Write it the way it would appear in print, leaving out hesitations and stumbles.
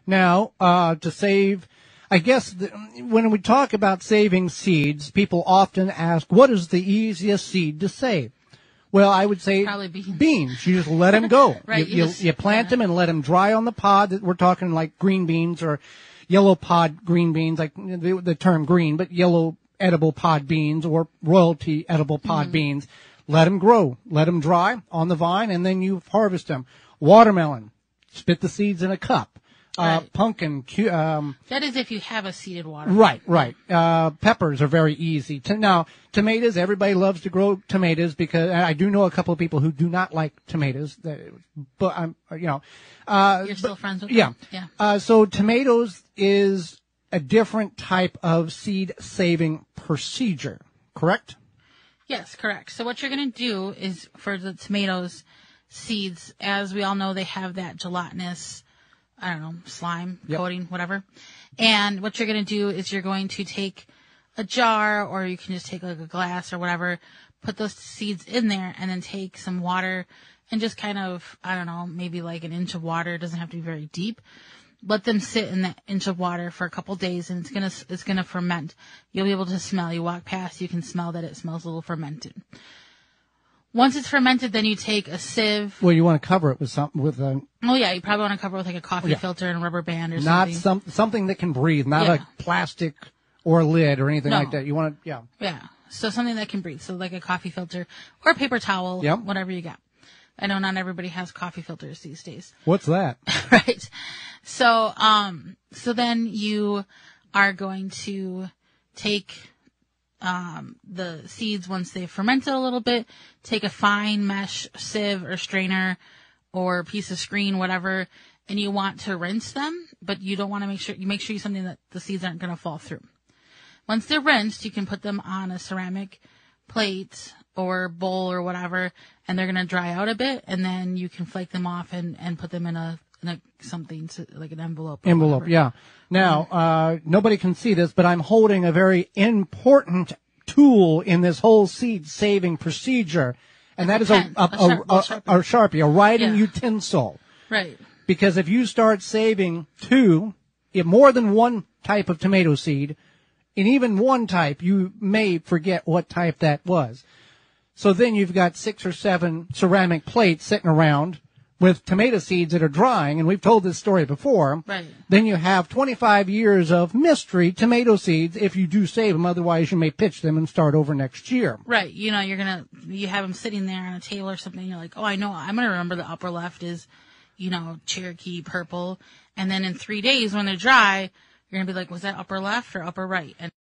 Now, to save, I guess when we talk about saving seeds, people often ask, what is the easiest seed to save? Well, I would say probably beans. Beans. You just let them go. Right. You plant them and let them dry on the pod. We're talking like green beans or yellow pod green beans, like the term green, but yellow edible pod beans or royalty edible pod beans. Let them grow. Let them dry on the vine, and then you harvest them. Watermelon. Spit the seeds in a cup. Right. Pumpkin. That is if you have a seeded watermelon. Right. Peppers are very easy. Now, tomatoes, everybody loves to grow tomatoes because I do know a couple of people who do not like tomatoes. But I'm, You're still friends with them? Yeah. So tomatoes is a different type of seed saving procedure, correct? Yes, correct. So what you're going to do is for the tomatoes seeds, as we all know, they have that gelatinous, slime coating, whatever. And what you're going to do is you're going to take a jar, or you can just take like a glass or whatever, put those seeds in there, and then take some water and just kind of, maybe like an inch of water. It doesn't have to be very deep. Let them sit in that inch of water for a couple days, and it's gonna ferment. You'll be able to smell. You walk past, you can smell that it smells a little fermented. Once it's fermented, then you take a sieve. Well, you want to cover it with something Oh yeah, you probably want to cover it with like a coffee filter and a rubber band or something. Not something that can breathe, not a plastic or a lid or anything like that. You want to, Yeah. So something that can breathe. So like a coffee filter or a paper towel, whatever you got. I know not everybody has coffee filters these days. What's that? Right. So, so then you are going to take, the seeds once they've fermented a little bit, take a fine mesh sieve or strainer or piece of screen, whatever, and you want to rinse them, but you don't want to make sure you something that the seeds aren't going to fall through. Once they're rinsed, you can put them on a ceramic plate or bowl or whatever, and they're going to dry out a bit, and then you can flake them off and put them in a something like an envelope. Yeah. Now, nobody can see this, but I'm holding a very important tool in this whole seed saving procedure, and that is a Sharpie, a writing utensil. Right. Because if you start saving more than one type of tomato seed, in even one type, you may forget what type that was. So then you've got 6 or 7 ceramic plates sitting around with tomato seeds that are drying, and we've told this story before. Right. Then you have 25 years of mystery tomato seeds if you do save them. Otherwise, you may pitch them and start over next year. Right. You have them sitting there on a table or something, and you're like, oh, I know, I'm going to remember the upper left is, Cherokee purple. And then in 3 days when they're dry, you're going to be like, was that upper left or upper right? And